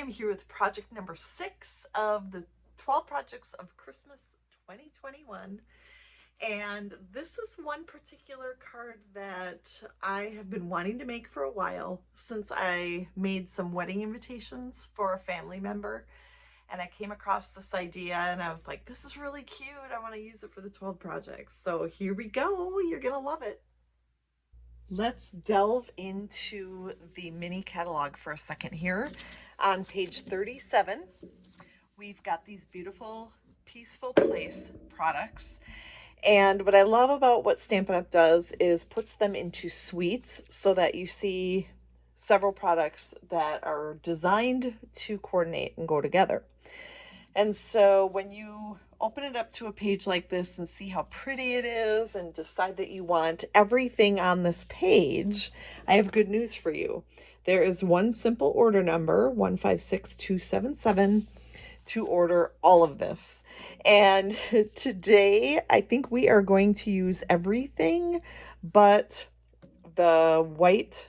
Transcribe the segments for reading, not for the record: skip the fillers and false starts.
am here with project number 6 of the 12 projects of Christmas 2021. And this is one particular card that I have been wanting to make for a while, since I made some wedding invitations for a family member. And I came across this idea and I was like, this is really cute. I want to use it for the 12 projects. So here we go. You're going to love it. Let's delve into the mini catalog for a second here. On page 37, we've got these beautiful Peaceful Place products. And what I love about what Stampin' Up! Does is puts them into suites so that you see several products that are designed to coordinate and go together. And so when you open it up to a page like this and see how pretty it is and decide that you want everything on this page, I have good news for you. There is one simple order number, 156277, to order all of this. And today I think we are going to use everything but the white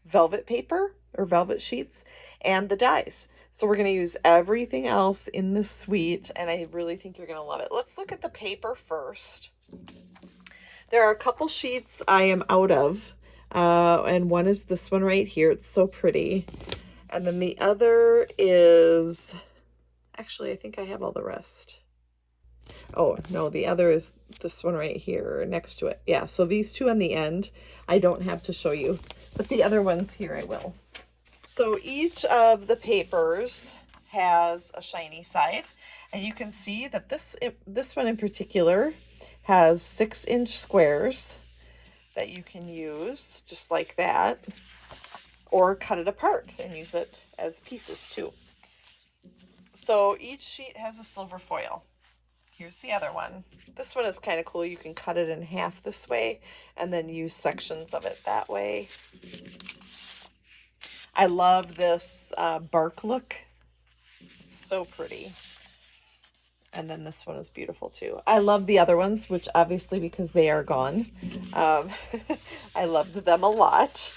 velvet paper or velvet sheets and the dies. So we're going to use everything else in this suite, and I really think you're going to love it. Let's look at the paper first. There are a couple sheets I am out of, and one is this one right here. It's so pretty. And then the other is, actually, I think I have all the rest. Oh, no, the other is this one right here next to it. Yeah, so these two on the end, I don't have to show you, but the other ones here I will. So each of the papers has a shiny side, and you can see that this one in particular has 6-inch squares that you can use just like that, or cut it apart and use it as pieces too. So each sheet has a silver foil. Here's the other one. This one is kind of cool. You can cut it in half this way and then use sections of it that way. I love this bark look. It's so pretty. And then this one is beautiful too. I love the other ones, which obviously because they are gone, I loved them a lot.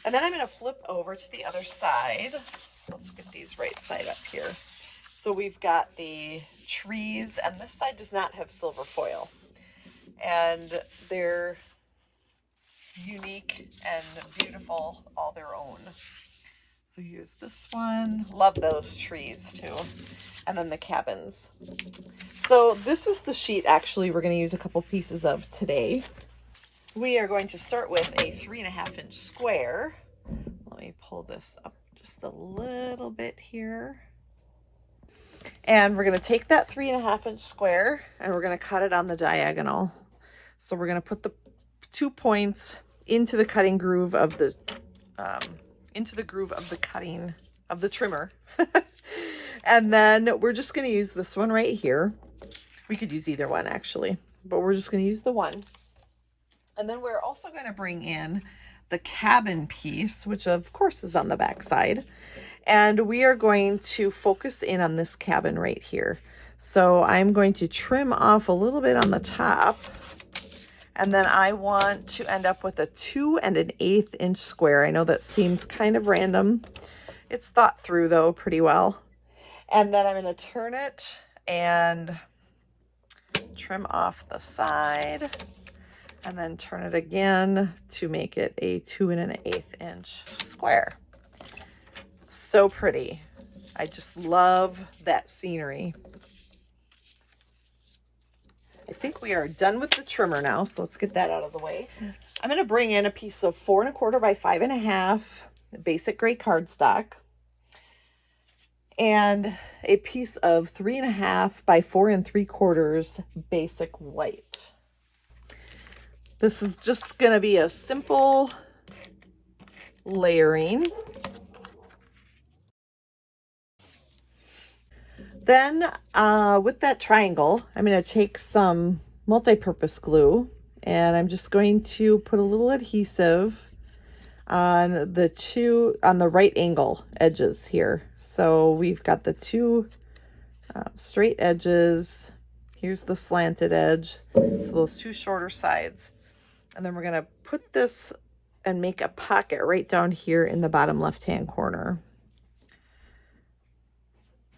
And then I'm going to flip over to the other side. Let's get these right side up here. So we've got the trees, and this side does not have silver foil. And they're unique and beautiful all their own. So here's this one. Love those trees too. And then the cabins. So this is the sheet actually we're going to use a couple pieces of today. We are going to start with a 3.5-inch square. Let me pull this up just a little bit here. And we're going to take that 3.5-inch square and we're going to cut it on the diagonal. So we're going to put the 2 points into the cutting groove of the cutting of the trimmer. And then we're just going to use this one right here. We could use either one actually, but we're just going to use the one. And then we're also going to bring in the cabin piece, which of course is on the back side. And we are going to focus in on this cabin right here. So I'm going to trim off a little bit on the top. And then I want to end up with a 2 1/8 inch square. I know that seems kind of random. It's thought through though pretty well. And then I'm going to turn it and trim off the side. And then turn it again to make it a 2 1/8 inch square. So pretty. I just love that scenery. I think we are done with the trimmer now, so let's get that out of the way. I'm going to bring in a piece of 4 1/4 by 5.5 basic gray cardstock and a piece of 3.5 by 4 3/4 basic white. This is just going to be a simple layering. Then with that triangle, I'm going to take some multi-purpose glue and I'm just going to put a little adhesive on the right angle edges here. So we've got the two straight edges. Here's the slanted edge. So those two shorter sides. And then we're going to put this and make a pocket right down here in the bottom left-hand corner.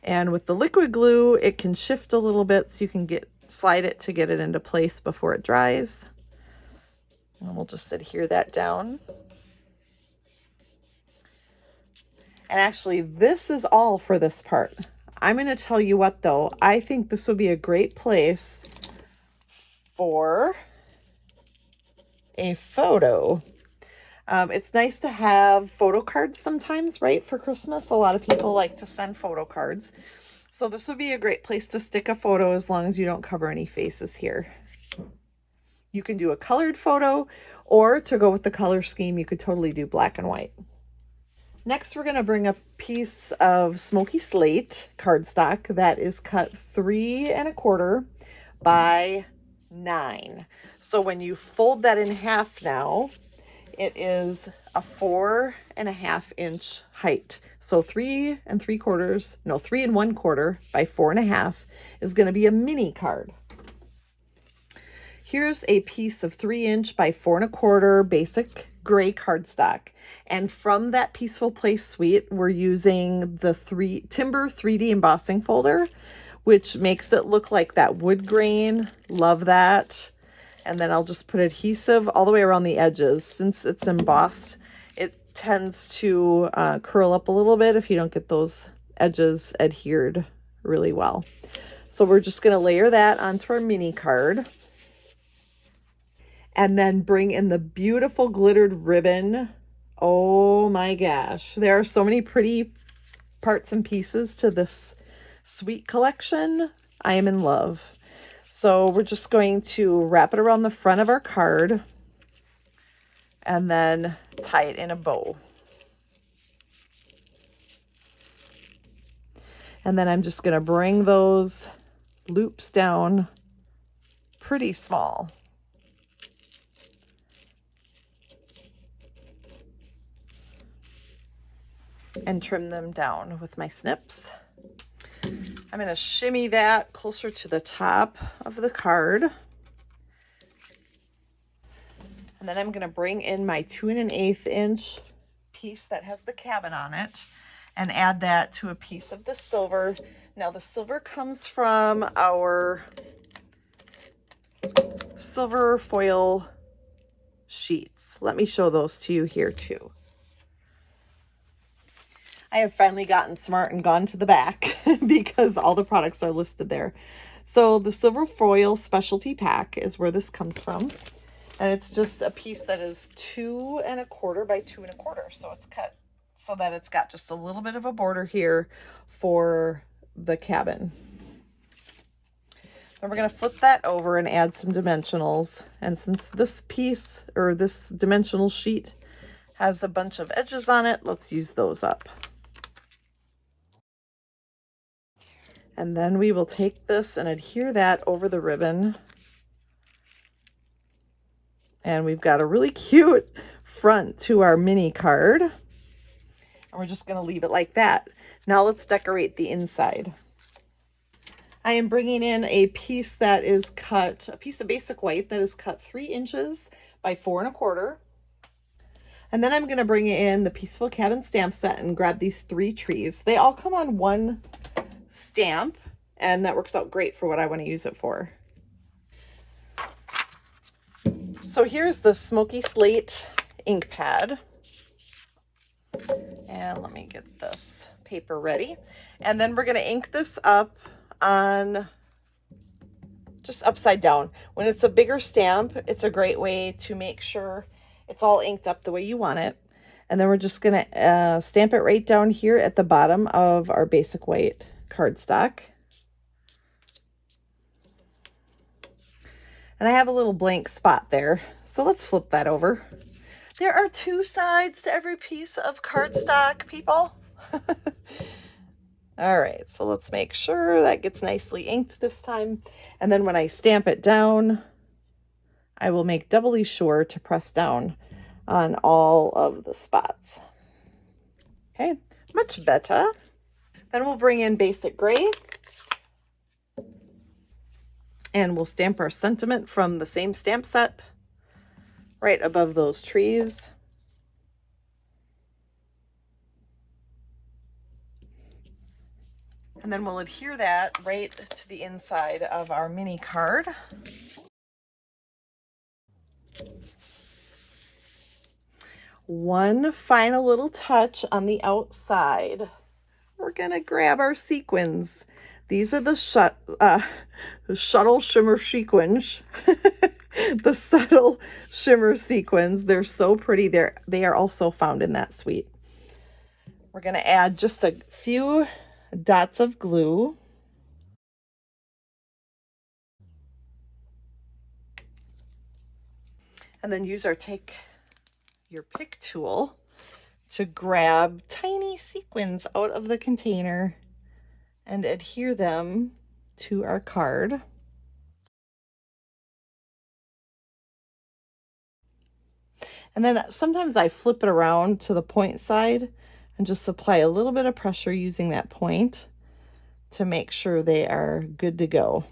And with the liquid glue, it can shift a little bit so you can slide it to get it into place before it dries. And we'll just adhere that down. And actually, this is all for this part. I'm going to tell you what, though. I think this would be a great place for a photo. It's nice to have photo cards sometimes, right? For Christmas, a lot of people like to send photo cards. So this would be a great place to stick a photo as long as you don't cover any faces here. You can do a colored photo, or to go with the color scheme, you could totally do black and white. Next, we're going to bring a piece of smoky slate cardstock that is cut 3 1/4 by 9. So when you fold that in half now, it is a 4 1/2 inch height. So 3 1/4 by 4 1/2 is going to be a mini card. Here's a piece of 3 inch by 4 1/4 basic gray cardstock. And from that Peaceful Place suite, we're using the Timber 3D embossing folder, which makes it look like that wood grain. Love that. And then I'll just put adhesive all the way around the edges. Since it's embossed, it tends to curl up a little bit if you don't get those edges adhered really well. So we're just going to layer that onto our mini card. And then bring in the beautiful glittered ribbon. Oh my gosh. There are so many pretty parts and pieces to this suite collection. I am in love. So we're just going to wrap it around the front of our card and then tie it in a bow. And then I'm just going to bring those loops down pretty small. And trim them down with my snips. I'm going to shimmy that closer to the top of the card. And then I'm going to bring in my 2 1/8 inch piece that has the cabin on it and add that to a piece of the silver. Now the silver comes from our silver foil sheets. Let me show those to you here too. I have finally gotten smart and gone to the back because all the products are listed there. So the silver foil specialty pack is where this comes from. And it's just a piece that is 2 1/4 by 2 1/4. So it's cut so that it's got just a little bit of a border here for the cabin. Then we're going to flip that over and add some dimensionals. And since this piece or this dimensional sheet has a bunch of edges on it, let's use those up. And then we will take this and adhere that over the ribbon. And we've got a really cute front to our mini card. And we're just going to leave it like that. Now let's decorate the inside. I am bringing in a piece that is cut, a piece of basic white that is cut 3 inches by 4 1/4. And then I'm going to bring in the Peaceful Cabin stamp set and grab these 3 trees. They all come on one stamp, and that works out great for what I want to use it for. So here's the Smoky Slate ink pad. And let me get this paper ready. And then we're going to ink this up on just upside down. When it's a bigger stamp, it's a great way to make sure it's all inked up the way you want it. And then we're just going to stamp it right down here at the bottom of our basic white cardstock. And I have a little blank spot there. So let's flip that over. There are 2 sides to every piece of cardstock, people. All right, so let's make sure that gets nicely inked this time. And then when I stamp it down, I will make doubly sure to press down on all of the spots. Okay, much better. Then we'll bring in basic gray. And we'll stamp our sentiment from the same stamp set right above those trees. And then we'll adhere that right to the inside of our mini card. One final little touch on the outside. We're gonna grab our sequins. These are the shuttle shimmer sequins. The subtle shimmer sequins. They're so pretty. They are also found in that suite. We're gonna add just a few dots of glue. And then use our take your pick tool to grab tiny sequins out of the container and adhere them to our card. And then sometimes I flip it around to the point side and just apply a little bit of pressure using that point to make sure they are good to go.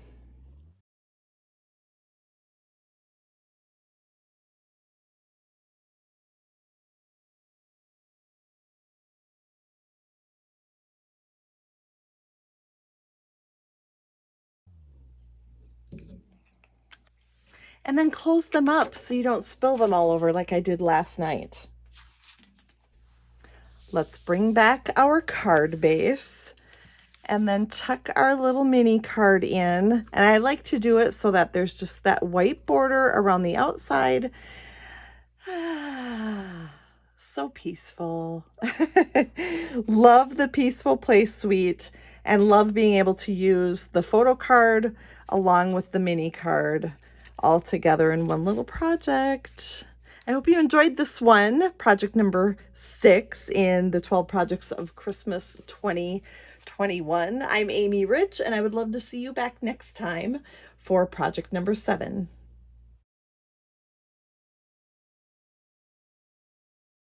And then close them up so you don't spill them all over like I did last night. Let's bring back our card base and then tuck our little mini card in. And I like to do it so that there's just that white border around the outside. So peaceful. Love the Peaceful Place suite and love being able to use the photo card along with the mini card all together in one little project. I hope you enjoyed this one, project number 6 in the 12 Projects of Christmas 2021. I'm Amy Rich, and I would love to see you back next time for project number 7.